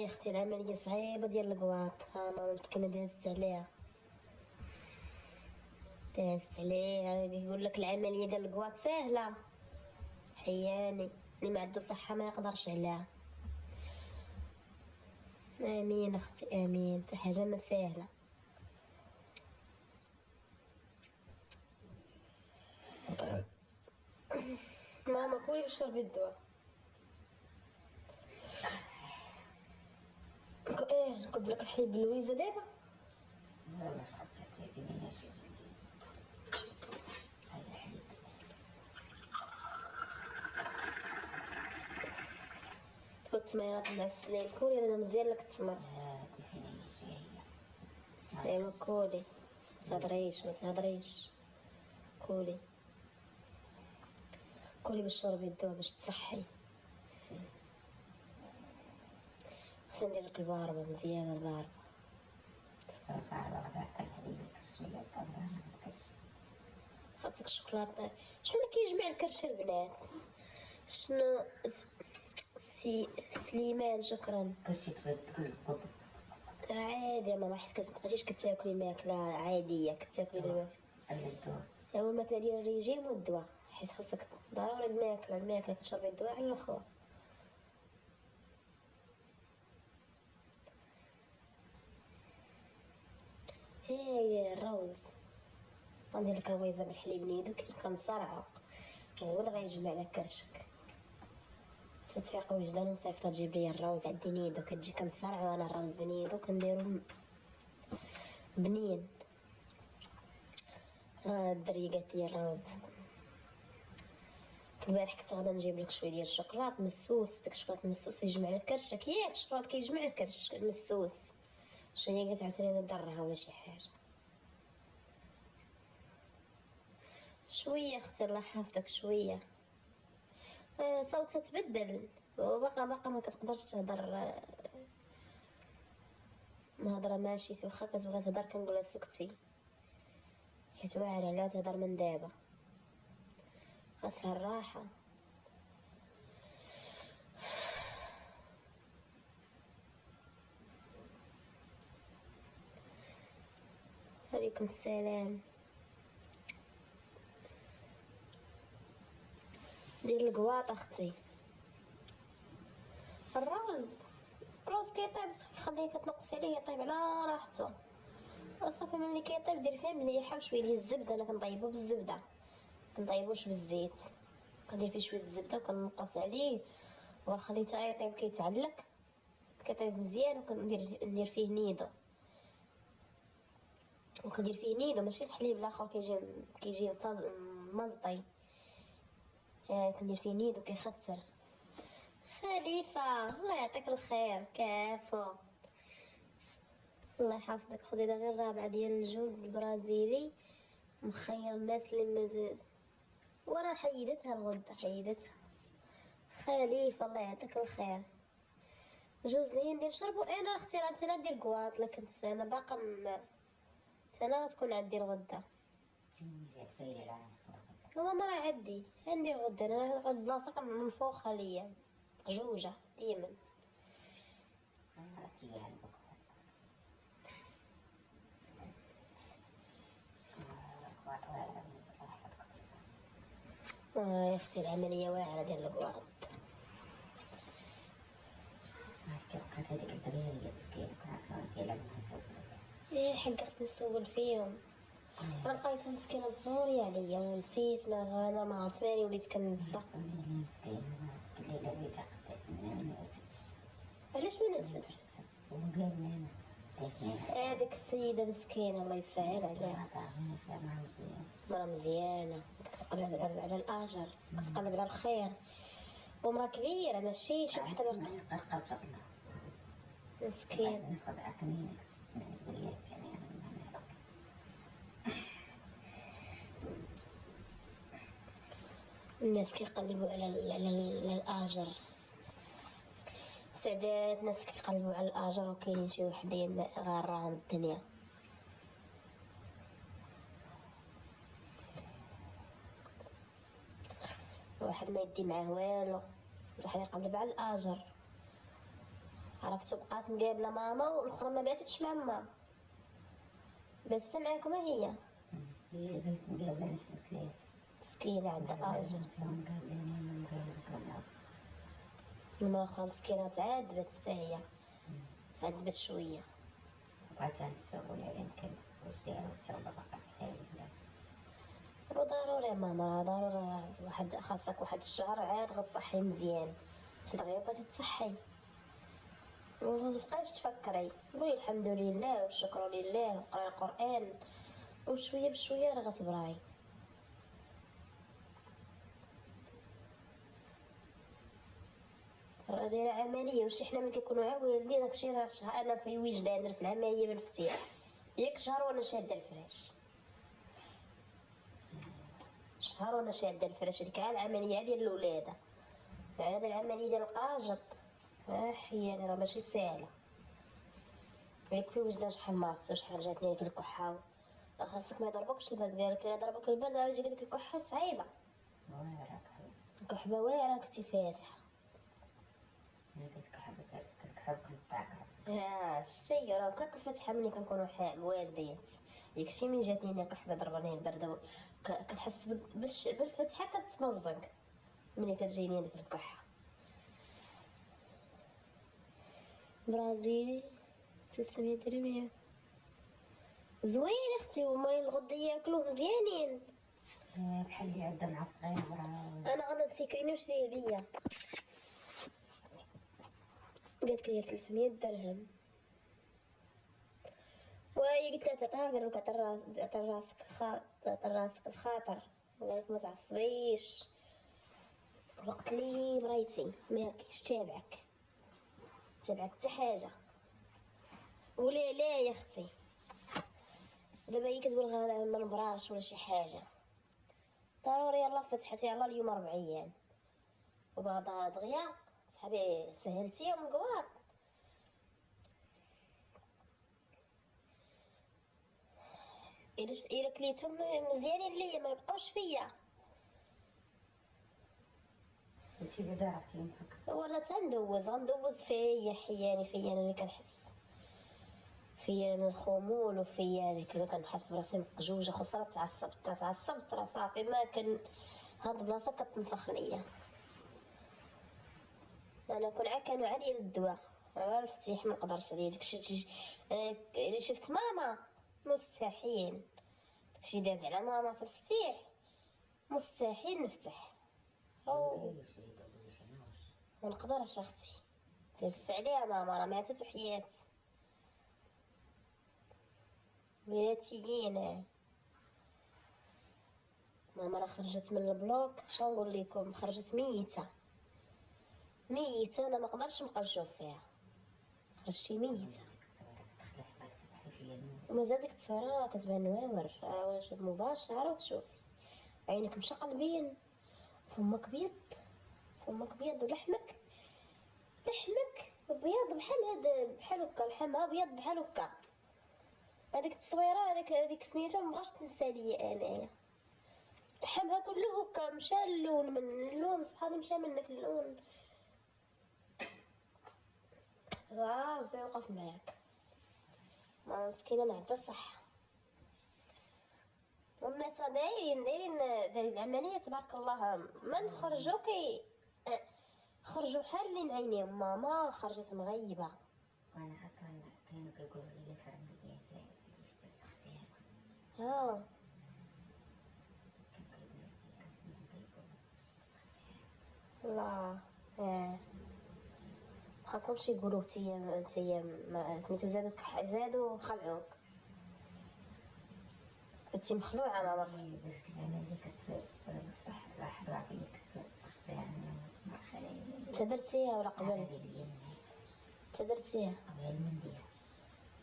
اختي العمليه صعيبه ديال الكواط، ها ماما مسكينه دازت عليها يقول لك العمليه ديال الكواط سهله، حياني اللي ما عنده صحه ما يقدرش عليها. امين اختي امين، حتى حاجه ما سهله. ماما كولي وشربي الدواء. نكب لك الحليب بالويزه دابا. لا صاحبتي تعزيني شي تعزيني هاي الحليب. تقول التميرات مع السنين كولي انا مزيان لك التمر. كيفين هي شي هي. ايوا كولي ما تهضريش كولي باش تشربي الدواء باش تصحي. خصني ندير لك الباربه مزيانه الباربه. غدا كنحليب شويه صبر كاش. خاصك الشوكولاته. شنو اللي كيجمع الكرش البنات؟ شنو سليمان شكرا. كلشي تبغي تقول بابا عادي يا ماما، حيت كتبقايش كتاكلي ماكله عاديه، كتاكلي الماكله. الدواء هو الماكله ديال الريجيم والدواء، حيت خاصك ضروري الماكله كتشربي الدواء على الاخر. هي الروز غندير لك هويزه بالحليب نيدو كي كنصرعو، هو اللي غيجمع لك كرشك. تتفيق وجدان وصيفطه تجيب لي الروز عندي نيدو، كتجي كنصرعو انا الروز بنيدو كنديرو بنين. الدريقات ديال الروز. البارح كنت غادا نجيب لك شويه ديال الشوكولات مسوس، داك الشوكولات المسوس يجمع لك كرشك. ياك الشوكولات كيجمع الكرش المسوس. شويه كتعاوتاني ندرها ولا شي حاجه. شويه اختي الله يحفظك شويه. صوتها تبدل وباقا ما كتقدرش تهضر. الهضره ماشي واخا كتبغي تهضر كنقولها سكتي، حيت واعره عليها تهضر من دابا، خاصها الراحه. عليكم السلام. دير الكواط اختي. الروز كيطيب خليه كتنقصي عليه يطيب على راحته. صافي ملي كيطيب دير فيه مليحه وشويه ديال الزبده. انا كنطيبو بالزبده، كنطيبوش بالزيت. كندير فيه شويه الزبده وكنقص عليه ونخليه حتى يطيب كيتعلق كيطيب مزيان. ندير فيه نيدو ماشي الحليب الاخر كيجي مزطي. كندير فيه نيدو كيختصر. خليفه الله يعطيك الخير كافو الله يحفظك. خدي غير الرابعه ديال الجوز البرازيلي مخير الناس اللي مازال وراه حيدتها الغده حيدتها. خليفه الله يعطيك الخير. جوز لي ندير شربو انا اختي راه انا ندير كواط، لكن انا باقا انا تكون عندي الغده. هو ما راه عندي الغده. انا غد بلاصه منفوخه ليا جوجه ديما. يا اختي العمليه واعره ديال الكواط. كانت هذيك الدريه مسكينه كنعسها ديالها حق خصني نسول فيهم. راه لقيتها مسكينه مصوريه عليا ونسيت. ما عرفت مالي وليت كننسى. مسكينه اللي دابا ما نسيتش. علاش ما نسيتش؟ وقالنا هذيك السيده مسكينه الله يسهل عليها. مرا مزيانه كتقلب على الاجر، كتقلب على الخير، ومرا كبيره ماشي شي وحده رقبت الله مسكين. ناخذ عكنينك تسمعني الوليات يعني الناس كيقلبوا على الاجر. سعدات ناس كيقلبوا على الاجر وكاينين شي وحدين غاراهم الدنيا. واحد ما يدي معاه والو، واحد يقلب على الاجر عرفتو بقات مقابله ماما والاخرى ما باتتش مع ماما، بس معاكم هي هي بغيت نقابلها نحن الثلاثة. مسكينه عندها راجل. مقابلين المرا الاخرى مسكينه تعذبت حتى هي، تعذبت شويه. بقات نسول على يمكن واش دايرة حتى هو باقا بحال ضروري ماما، ضروري واحد خاصك واحد الشهر عاد غتصحي مزيان، تدغيا تتصحي وما تبقايش تفكري، قولي الحمد لله والشكر لله وقراي القران وشويه بشويه راه غتبراي. راه دايره عمليه، واش حنا ملي كيكونوا عوالدين داكشي راه انا في وجدان درت العمليه بالفتيح ياك شهر وانا شاده الفراش، شهر وانا شاده الفراش. ديك العمليه ديال الولاده، عاد العمليه ديال القاجط حياني راه ماشي ساهله. يكفي وجدان شحال مرضت وشحال جاتني ديك الكحه، راه خاصك ما يضربوكش البرد، قالك الا ضربك البرد راه يجيك ديك الكحه صعيبه، الكحبه واعره كنتي فاتحه. شتي راه كاك الفتحه ملي كنكونوا والديات، ياكشي من جاتني انا كحبه ضرباني البرد كنحس بالفتحه كتمزق ملي كتجيني ديك الكحه. برازيلي 300 درهم زوين اختي، ومالين الغدا ياكلوه مزيانين. بحال اللي عندها مع صغير انا غادا نسيكريني وشري ليا، قالت لي 300 درهم وهي قلت لها تعطيها، قال لك عطي راسك الخاطر، قالت ما تعصبيش الوقت اللي بغيتي ما كاينش تابعك حتى حاجه. ولا لا يا اختي دابا هي كتقول غير ما نبراش ولا شي حاجه، ضروري يلاه فتحتي يلاه اليوم 4 ايام وبعدا دغيا صاحبي سهلتيهم قواط. الا كليتهم مزيانين ليا ما يبقاوش فيا. انتي بدا عرفتي ينفك ولا غندوز فيا حياني، فيا انا اللي كنحس، فيا انا الخمول، وفيا ديك اللي كنحس براسي مقجوجه، خصها تعصبت راه صافي ما كان هاد البلاصه كتنفخ ليا. انا كانوا عادي الدواء غير الفتيح ما نقدرش عليه داكشي. اللي شفت ماما مستحيل داكشي داز على ماما في الفتيح، مستحيل نفتح او ما نقدرش اختي، دازت عليها ماما راه ماتت وحيات مياتيين. ماما راه خرجت من البلوك، شنو نقول لكم، خرجت ميته انا ما نقدرش نبقى نشوف فيها، خرجتي ميته. ومازال ديك التصويره راه كتبان نواور، واش مباشره وتشوفي عينك مشقلبين، فمك بيض ولحمك بيض بحال هاد بحال هكا، لحمها بيض بحال هكا. هذيك التصويره هذيك سميتها مابغاش تنسى ليا انايا، لحمها كله هكا مشى اللون، من اللون سبحان الله مشى منك اللون. ربي يوقف معاك ما مسكينه ما عندها الصحه. والناس راه دايرين العمليه تبارك الله، من خرجوا خرجوا حالين عينيهم. ماما خرجت مغيبه، وانا اصلا كانوا كيقولوا لي فرمليات باش تسخ فيها لا خاصهمش يقولوا نتيا سميتو زادوا خلعوك، كنتي مخلوعه ماما. درت العمليه بصح واحد العقليه كتسخ فيها مع خلايا. انت درتيها ولا قبل؟ انت درتيها قبل من دير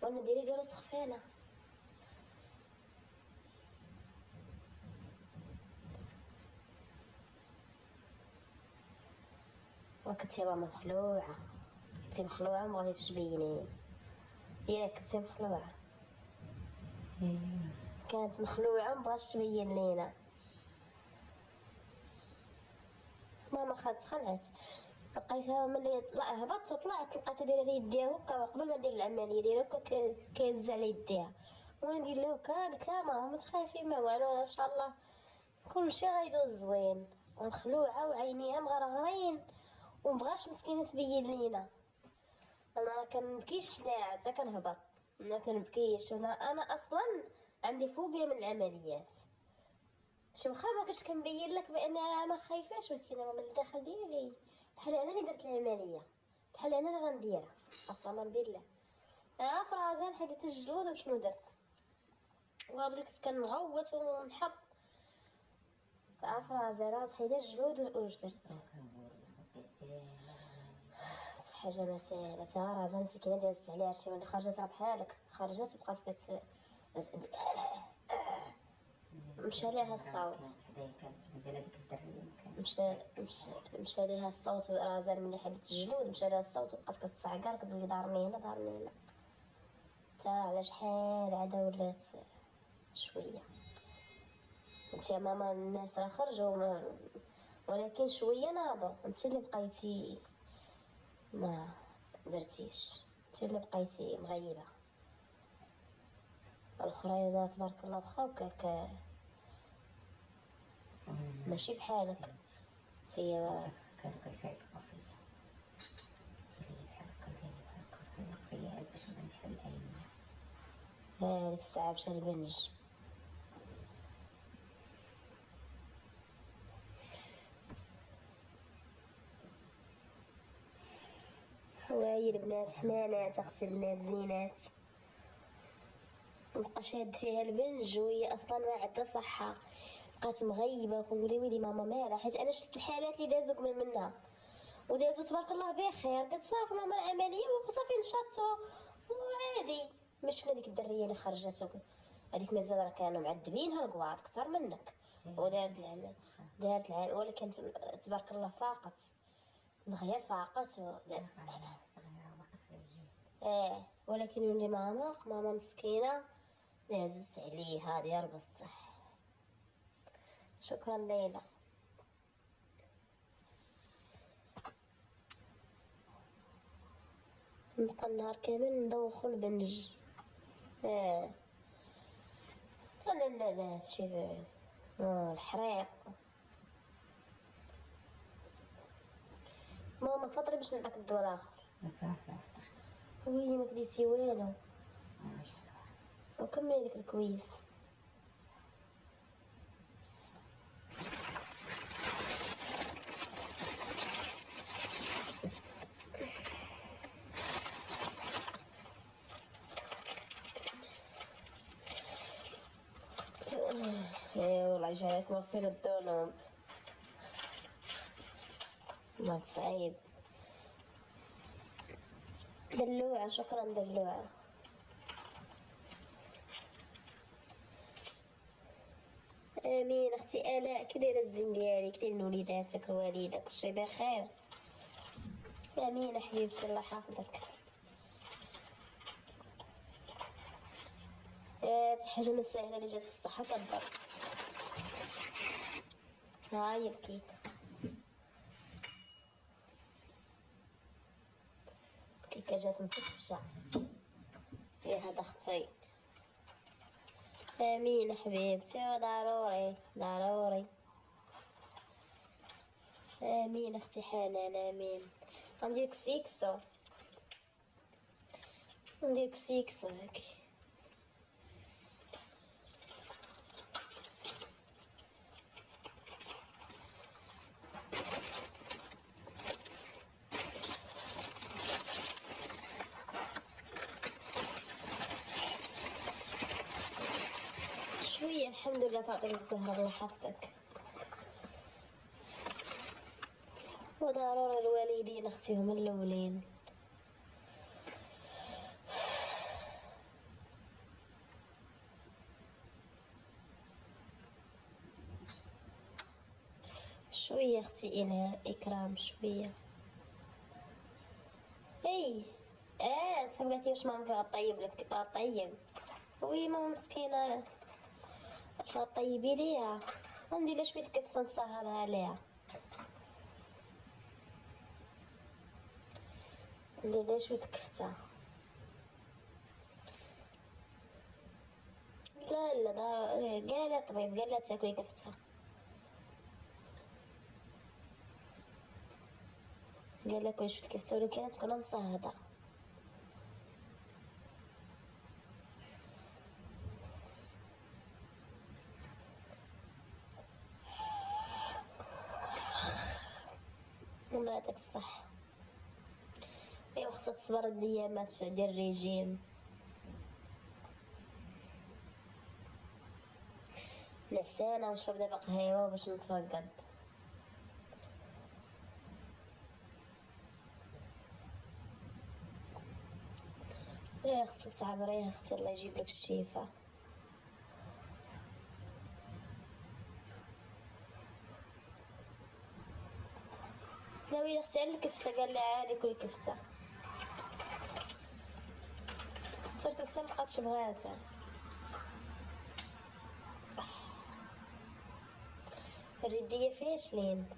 وانا ديري قالوا سخفانه. وكنتي ماما مخلوعه، كنتي مخلوعه ما بغيتيش تبيني ياك، كنتي مخلوعه كانت مخلوعه مبغاش تبين لينا. ماما خلعت لقيتها ملي هبطت وطلعت لقيتها دايره لي يديها هكا قبل ما ندير العمليه دايره هكا كيهز على يديها، وانا ندير لها هكا. قلت لها ماما ما تخافي ما والو ان شاء الله كلشي غيدوز زوين. ومخلوعه وعينيها مغرغرين ومبغاش مسكينه تبين لينا. انا كنبكيش حداها حتى كنهبط، ما كنبكيش. انا اصلا عندي فوبيا من العمليات. شي واخا ما كنتش كنبين لك بان انا ما خايفاش، ولكن انا من الداخل ديالي بحال انا اللي درت العمليه، بحال انا اللي غنديرها قسما بالله. فرازان حيدت الجلود وشنو درت، وقبل كنت كنغوت ونحط فرازيرات حيدت الجلود واش درت. حاجه ما ساهله. تا رازان مسكينه دازت عليها هادشي ملي خرجت راه بحالك خرجت وبقات مشى ليها الصوت. مشى ليها الصوت ورازان ملي حدت الجلود مشى ليها الصوت وبقات كتصعقر كتولي ضرني هنا ضرني هنا. تا على شحال عاد ولات شويه. انت يا ماما الناس راه خرجوا ولكن شويه ناضوا، انت اللي بقيتي ما درتيش، انت اللي بقيتي مغيبه. الاخرين تبارك الله واخا هكاك ماشي بحالك. تيا كانوا كيفيقوا فيا كيديروا باش نحل العين. هاديك الساعه مشى البنج. وهاي البنات حنانات اختي البنات زينات، مبقى شاد فيها البنج وهي اصلا ما عندها صحه، بقات مغيبه. كنقول ويلي ماما مالها، حيت انا شفت الحالات اللي دازو قبل منها ودازو تبارك الله بخير. قلت صافي ماما العمليه وصافي نشطوا وعادي. ما شفنا ديك الدريه اللي خرجت هذيك مازال راه كانوا معذبينها القواعد اكثر منك ودارت العمل دارت العمل، ولكن تبارك الله فاقت دغيا فاقت ودارت. ولكن ولي ماما مسكينه دازت عليها ديال بصح. شكرا ليلى. نبقى النهار كامل ندوخو البنج. لا لا لا هادشي الحريق. ماما فطري باش نعطيك الدواء الاخر. صافي ويلي ما كليتي والو وكملي داك الكويس. والله جايك مغفر الذنوب. ما تصعيب. دلوعة شكرا دلوعة. امين اختي الاء. كي دايره الزين ديالك دايرين وليداتك ووالدك كلشي بخير؟ امين حبيبتي الله يحفظك. حاجه من الساهله اللي جات في الصحه كضر. هاي الكيك كيكه جات مفشفشه. هذا اختي. امين حبيبتي ضروري ضروري. امين اختي حنان امين. غنديرك سيكسو نديرك سيكسو هاكي. شويه الحمد لله فاطمه الزهراء الله يحفظك. وضروري الوالدين اختي هما الاولين. شويه اختي الى اكرام شويه. اي صاحبي قالت لي واش ماما غطيب لك. غطيب وي ماما مسكينه اش غطيبي ليها. غندير لها شويه كبسه نسهرها عليها. ندير شويه كفته. لا قال لها الطبيب، قال لها تاكلي كفته، قال لها كلي شويه كفته ولكن تكون مصهده. الله يعطيك الصحة. ايوا خصها تصبر هاد الايامات ديال الريجيم، نعسانة ونشرب دابا قهيوة باش نتوقد. ايه خصك تعبريه اختي، الله يجيب لك الشفاء. ناوية اختي على الكفتة، قال لها عادي كل كفتة، حتى الكفتة مبقاتش بغاتها. الردية فاشلين.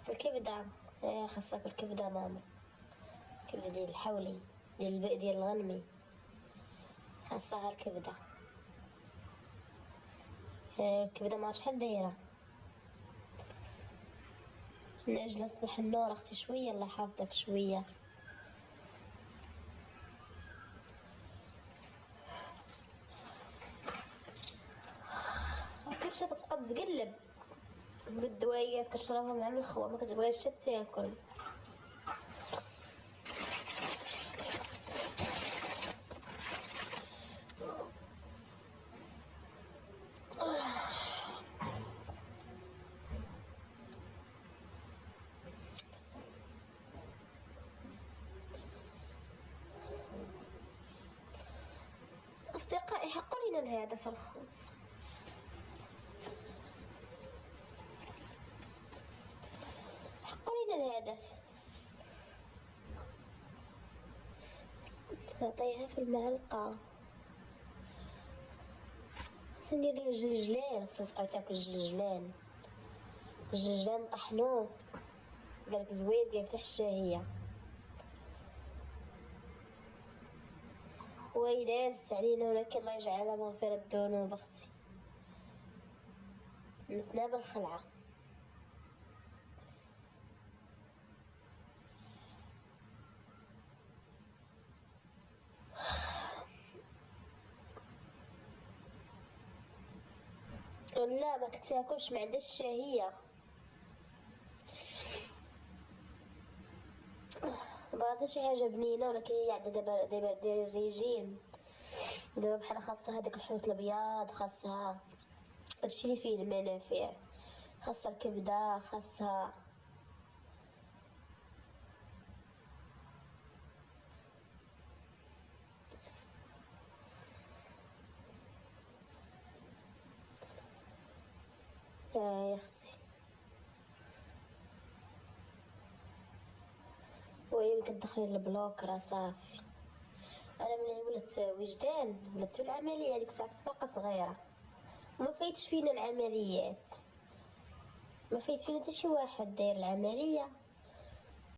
الكبدة، ايه خاصك الكبدة ماما، الكبدة ديال الحولي ديال الغنمي، خاصها الكبدة. الكبدة ما شحال دايرة، من اجل اصبح النور اختي شوية، الله يحفظك شوية. كلشي كتبقى تقلب بالدوايات كتشربها مع الخوا، ما كتبغيش تاكل. أصدقائي حقوا لنا الهدف الخاص، حقوا لنا الهدف. نعطيها في المعلقة، خصني ندير ليه الجلجلان، خصها تبقى تاكل الجلجلان. الجلجلان طحنوه قالك زوين كيفتح الشهية. هو دازت علينا ولكن الله يجعلها مغفرة الذنوب اختي، متنا بالخلعة. لا ما كتاكلش، ما عندهاش الشهية، بغاتها شي حاجة بنينة ولكن هي عندها دابا داير الريجيم دابا، بحال خاصها هداك الحوت الابيض، خاصها هادشي اللي فيه المنافع، خاصها الكبدة، خاصها يا اختي. ويمكن تدخلي البلوك راه صافي. انا ملي ولات وجدان ولات العمليه ديك الساعه كنت باقا صغيره، وما فايتش فينا العمليات، ما فايت فينا حتى شي واحد داير العمليه